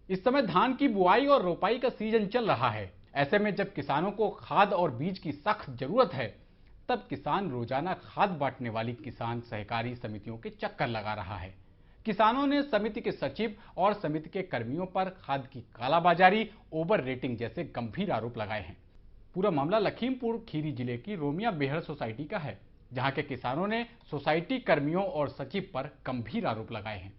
इस समय धान की बुआई और रोपाई का सीजन चल रहा है। ऐसे में जब किसानों को खाद और बीज की सख्त जरूरत है, तब किसान रोजाना खाद बांटने वाली किसान सहकारी समितियों के चक्कर लगा रहा है। किसानों ने समिति के सचिव और समिति के कर्मियों पर खाद की कालाबाजारी, ओवर रेटिंग जैसे गंभीर आरोप लगाए हैं। पूरा मामला लखीमपुर खीरी जिले की रोमिया बेहड़ सोसाइटी का है, जहां के किसानों ने सोसाइटी कर्मियों और सचिव पर गंभीर आरोप लगाए हैं।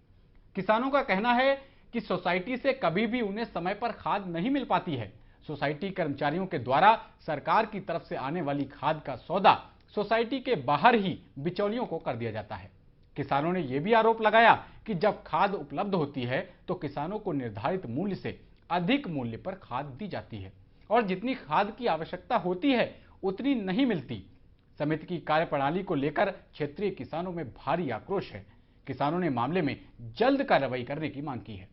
किसानों का कहना है कि सोसाइटी से कभी भी उन्हें समय पर खाद नहीं मिल पाती है। सोसाइटी कर्मचारियों के द्वारा सरकार की तरफ से आने वाली खाद का सौदा सोसाइटी के बाहर ही बिचौलियों को कर दिया जाता है। किसानों ने यह भी आरोप लगाया कि जब खाद उपलब्ध होती है तो किसानों को निर्धारित मूल्य से अधिक मूल्य पर खाद दी जाती है और जितनी खाद की आवश्यकता होती है उतनी नहीं मिलती। समिति की कार्यप्रणाली को लेकर क्षेत्रीय किसानों में भारी आक्रोश है। किसानों ने मामले में जल्द कार्रवाई करने की मांग की है।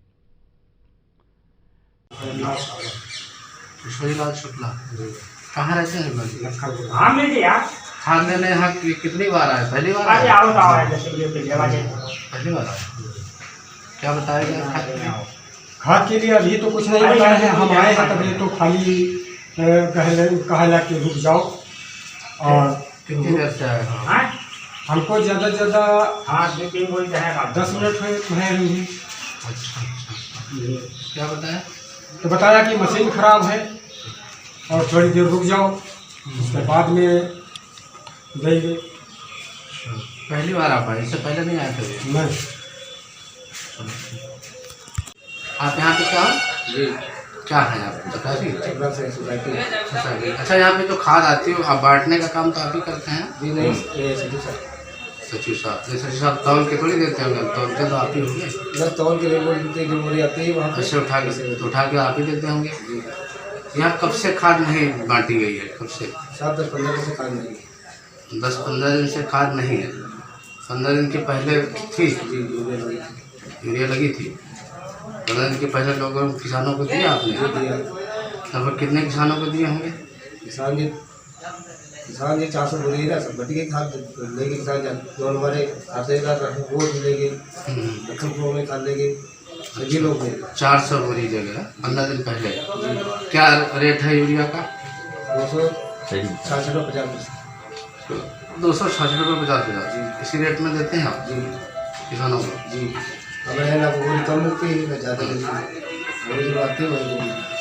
शुक्ला कहाँ रहते हैं? खाद लेने यहाँ कितनी बार आए? पहली बार आए? पहली बार आए। क्या बताया खाद के लिए? अभी तो कुछ नहीं बताया है। हम आए हैं तभी तो खाली कहला कि रुक जाओ। और कितनी देर से आए? हमको ज़्यादा से ज़्यादा 10 मिनट हुए। अच्छा, क्या बताया? तो बताया कि मशीन खराब है और थोड़ी देर रुक जाओ, उसके बाद में देंगे। पहली बार आप आए? इससे पहले नहीं आए थे? नहीं। आप यहाँ पे क्या जी क्या है आप सोसाइटी? अच्छा, यहाँ पे जो खाद आती है आप बांटने का काम तो आप ही करते हैं? जी नहीं, सचिव साहब। सचिव साहब तौल के थोड़ी देते होंगे? तौलते तो आप ही होंगे। बस तौल के लिए जो बोरी आती है वहाँ से उठा के आप ही देते होंगे। यहाँ कब से खाद नहीं बांटी गई है? कब से? 7-10-15 दिन से खाद नहीं है। 10-15 दिन से खाद नहीं है। 15 दिन के पहले थी? जी, यूरिया लगी थी। 15 दिन के पहले लोगों किसानों को दिया आपने? लगभग कितने किसानों को दिए होंगे? किसान जी 400 बोरी है ना, सब बटी के खाद लेके किसान जो हमारे आते वो लेंगे, लखनपुर में खाद लेंगे, सभी लोग 400 बोरी जगह 15 दिन पहले। क्या रेट है यूरिया का? 266 रुपये 50 पैसे। 266 रुपये 50 पैसे इसी रेट में देते हैं आप जी किसानों को? जी, हमें ना बोरी कम मिलती है ना ज़्यादा मिलती है। बोरी जो आती है वही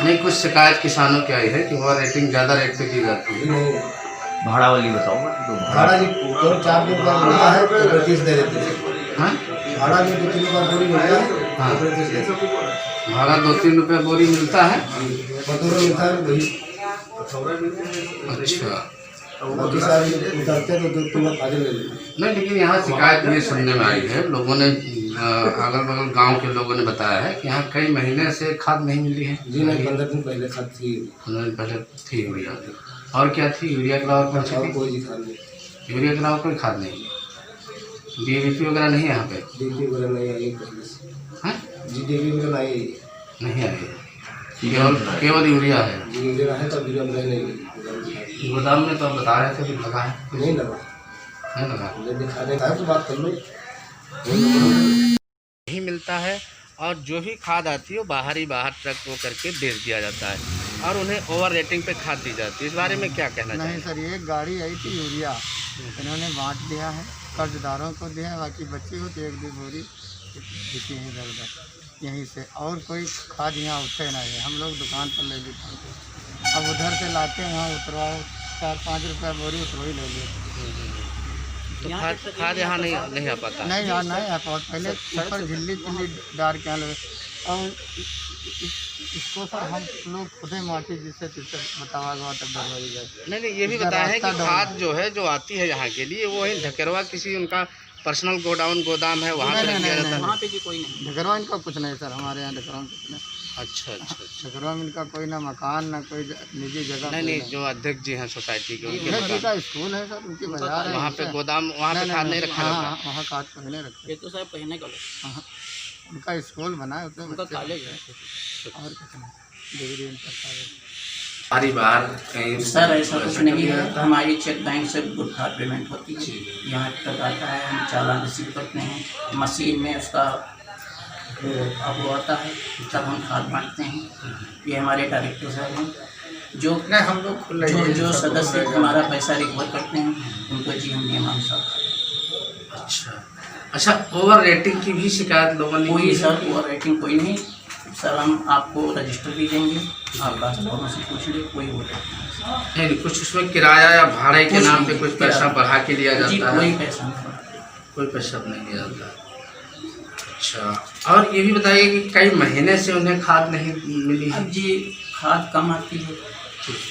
नहीं, कुछ शिकायत किसानों की आई है कि वह रेटिंग ज़्यादा रेट पे की जाती है। नहीं, भाड़ा वाली बताओ। तो भाड़ा जी 4 दिन का मिलता है तो 35 दे देते हैं। भाड़ा भी 2-3 रुपये बोरी मिलता है। हाँ, 35 देते हैं। भाड़ा 2-3 रुपये बोरी मिलता है। मजदूर मिलता है वही। अच्छा, बाकी सारी उतरते तो 2-3 रुपये फाजिल ले लेते हैं। नहीं, लेकिन यहाँ शिकायत ये सुनने में आई है, लोगों ने अगल बगल गांव के लोगों ने बताया है कि यहाँ कई महीने से खाद नहीं मिली है। जी नहीं, 15 दिन पहले खाद थी। 15 दिन पहले थी यूरिया। और क्या थी? यूरिया के अलावा कौन सी थी? कोई खाद नहीं। यूरिया के अलावा कोई खाद नहीं? DAP वगैरह नहीं है यहाँ पे? DAP वगैरह नहीं आई पहले से। हैं? जी, DAP वगैरह नहीं आई है, केवल यूरिया है। जी यूरिया है तो यूरिया नहीं। गोदाम में तो आप बता रहे थे कि लगा है? नहीं लगा। नहीं लगा। दिखाने का है तो बात कर लो। नहीं मिलता है और जो भी खाद आती है वो बाहर ट्रक वो करके बेच दिया जाता है और उन्हें ओवर रेटिंग पे खाद दी जाती है। इस बारे में क्या कहना चाहिए? नहीं सर, ये गाड़ी आई थी यूरिया, इन्होंने बांट दिया है, कर्जदारों को दिया, बाकी बच्चे को तो 1-2 बोरी देती हैं इधर उधर यहीं से, और कोई खाद यहाँ उठे नहीं है। हम लोग दुकान पर ले लेते हैं, अब उधर से लाते हैं, वहाँ उतरवाओ 4-5 रुपये बोरी उतरो ही ले लेते। तो खाद यहाँ नहीं आ पाता? नहीं यार, नहीं आ पाता। पहले ऊपर झिल्ली डाल के आने और इसको सर हम लोग खुद ही माटी जिससे बतावा तक डरवाई जाए। नहीं, ये भी बताया है कि खाद जो है जो आती है यहाँ के लिए वो ढकेरवा किसी उनका पर्सनल गोदाम है वहाँ पे रख दिया जाता है? वहाँ पे कोई नहीं ढकेरवा इनका कुछ नहीं सर, हमारे यहाँ ढकेरवा कुछ नहीं। अच्छा, ढकेरवा में इनका कोई ना मकान ना कोई निजी जगह। नहीं, जो अध्यक्ष जी हैं सोसाइटी के उनके का स्कूल है सर, उनकी बाजार है। वहाँ पे गोदाम, वहाँ पे खाद नहीं रखा जाता? वहाँ खाद पहले रखते। ये तो साहब पहले का उनका स्कूल बना है, उसमें उनका कॉलेज है और कुछ नहीं, डिग्री इनका कॉलेज। सारी बार कहीं सर ऐसा कुछ नहीं है। हमारी चेक बैंक से गुड कार्ड पेमेंट होती है, यहाँ तक आता है, हम चालान रिसीव करते हैं, मशीन में उसका अब वो आता है तब हम खाद बांटते हैं। ये हमारे डायरेक्टर साहब हैं जो हम लोग जो सदस्य हमारा पैसा रिकवर करते हैं उनको जी हम नियमानुसार। अच्छा, ओवर रेटिंग की भी शिकायत लोगों ने कोई सर ओवर रेटिंग कोई नहीं सर, हम आपको रजिस्टर भी देंगे, आप ट्रांसफार्मर से पूछ ले, कोई ओवर रेटिंग नहीं। कुछ उसमें किराया या भाड़े के नाम पे कुछ पैसा बढ़ा के लिया जी, जाता है? कोई पैसा नहीं, कोई पैसा नहीं लिया जाता। अच्छा, और ये भी बताइए कि कई महीने से उन्हें खाद नहीं मिली है? अब जी खाद कम आती है,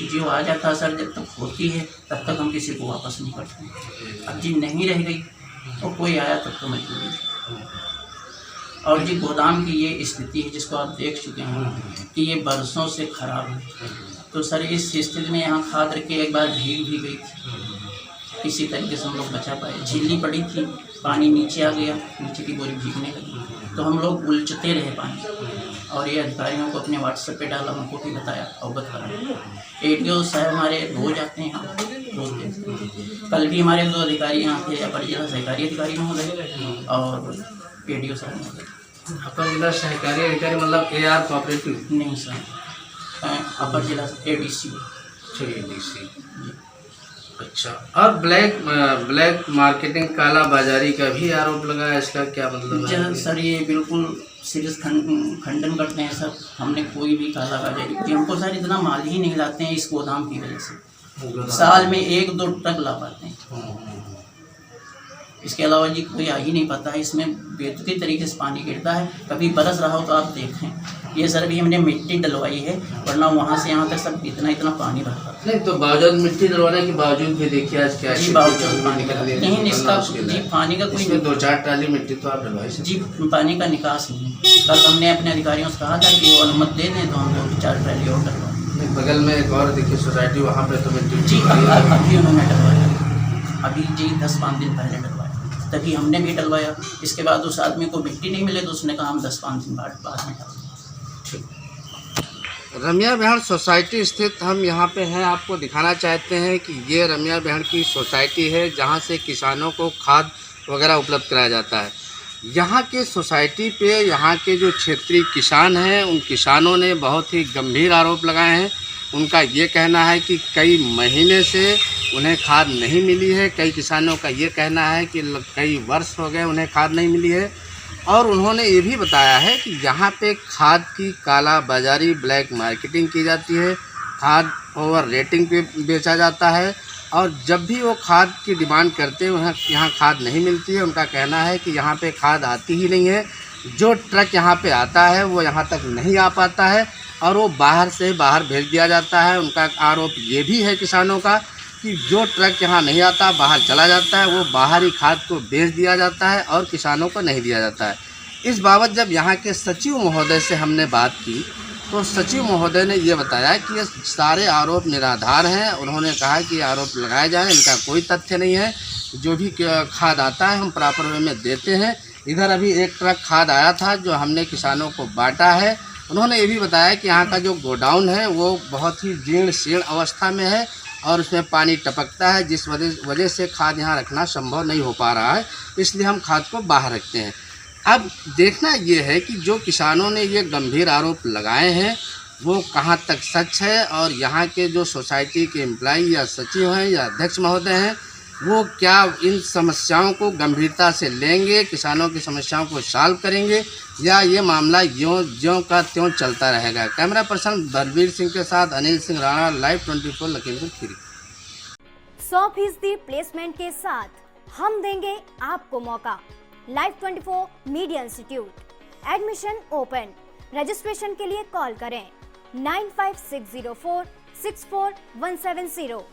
जो आ जाता है सर, जब तक होती है तब तक हम किसी को वापस नहीं करते। अब जी नहीं रह गई तो कोई आया तब तो मजबूरी। और जी गोदाम की ये स्थिति है जिसको आप देख चुके हैं कि ये बरसों से खराब है। तो सर इस स्थिति में यहाँ खाद रख के एक बार भीग भी गई थी, इसी तरीके से हम लोग बचा पाए। झिल्ली पड़ी थी, पानी नीचे आ गया, नीचे की बोरी भीगने लगी, तो हम लोग उलझते रहे पानी। और ये अधिकारियों को अपने व्हाट्सएप पे डाला, उनको भी बताया, अवगत कराया। एडीओ साहब हमारे रोज आते हैं यहाँ, रोज देखते हैं। कल भी हमारे 2 अधिकारी यहाँ थे, अपर जिला सहकारी अधिकारी महोदय और एडीओ साहब महोदय। अपर जिला सहकारी अधिकारी मतलब AR कोऑपरेटिव? नहीं सर, अपर जिला ADC। ADC। अच्छा, और ब्लैक मार्केटिंग, काला बाजारी का भी आरोप लगा है, इसका क्या मतलब है? सर ये बिल्कुल सीरियस खंडन करते हैं सर, हमने कोई भी काला बाजारी, हमको सर इतना माल ही नहीं लाते हैं इस गोदाम की वजह से। साल में 1-2 ट्रक ला पाते हैं, इसके अलावा जी कोई आ ही नहीं पाता है। इसमें बेतुकी तरीके से पानी गिरता है, कभी बरस रहा हो तो आप देखें। ये सर भी हमने मिट्टी डलवाई है, वरना वहाँ से यहाँ तक सब इतना पानी भरता है। नहीं तो बावजूद मिट्टी डलवाने के बावजूद भी देखिए आज क्या जी, बावजूद नहीं, इसका जी पानी का कोई 2-4 ट्राली मिट्टी तो आप डलवाई जी, पानी का निकास नहीं। कल हमने अपने अधिकारियों से कहा था कि वो अनुमति दे दें तो हम लोग 4 ट्राली और डलवाएं। बगल में एक और देखिए सोसाइटी, वहाँ पे तो मिट्टी जी अभी उन्होंने डलवाया, अभी जी 10-5 दिन पहले डलवाया, तभी हमने भी डलवाया। इसके बाद उस आदमी को मिट्टी नहीं मिले तो उसने कहा हम 10-5 दिन बाद में डाल। रमिया बेहड़ सोसाइटी स्थित हम यहाँ पे हैं, आपको दिखाना चाहते हैं कि ये रमिया बेहड़ की सोसाइटी है जहाँ से किसानों को खाद वगैरह उपलब्ध कराया जाता है। यहाँ के सोसाइटी पे यहाँ के जो क्षेत्रीय किसान हैं उन किसानों ने बहुत ही गंभीर आरोप लगाए हैं। उनका ये कहना है कि कई महीने से उन्हें खाद नहीं मिली है। कई किसानों का ये कहना है कि कई वर्ष हो गए उन्हें खाद नहीं मिली है। और उन्होंने ये भी बताया है कि यहाँ पे खाद की काला बाजारी, ब्लैक मार्केटिंग की जाती है, खाद ओवर रेटिंग पे बेचा जाता है और जब भी वो खाद की डिमांड करते हैं उन्हें यहाँ खाद नहीं मिलती है। उनका कहना है कि यहाँ पे खाद आती ही नहीं है, जो ट्रक यहाँ पे आता है वो यहाँ तक नहीं आ पाता है और वो बाहर से बाहर भेज दिया जाता है। उनका आरोप ये भी है किसानों का कि जो ट्रक यहाँ नहीं आता बाहर चला जाता है, वो बाहरी खाद को बेच दिया जाता है और किसानों को नहीं दिया जाता है। इस बाबत जब यहाँ के सचिव महोदय से हमने बात की तो सचिव महोदय ने ये बताया कि ये सारे आरोप निराधार हैं। उन्होंने कहा कि आरोप लगाए जाएं, इनका कोई तथ्य नहीं है। जो भी खाद आता है हम प्रॉपर वे में देते हैं। इधर अभी एक ट्रक खाद आया था जो हमने किसानों को बांटा है। उन्होंने ये भी बताया कि यहाँ का जो गोडाउन है वो बहुत ही जीर्ण शीर्ण अवस्था में है और उसमें पानी टपकता है, जिस वजह से खाद यहाँ रखना संभव नहीं हो पा रहा है, इसलिए हम खाद को बाहर रखते हैं। अब देखना ये है कि जो किसानों ने ये गंभीर आरोप लगाए हैं वो कहाँ तक सच है और यहाँ के जो सोसाइटी के एम्प्लॉई या सचिव हैं या अध्यक्ष महोदय हैं वो क्या इन समस्याओं को गंभीरता से लेंगे, किसानों की समस्याओं को सॉल्व करेंगे या ये मामला ज्यों का त्यों चलता रहेगा। कैमरा पर्सन बलबीर सिंह के साथ अनिल सिंह राणा, लाइव 24 लखीमपुर खीरी। 100% प्लेसमेंट के साथ हम देंगे आपको मौका। Live 24 media institute, admission open. Registration के लिए कॉल करें 9560464170।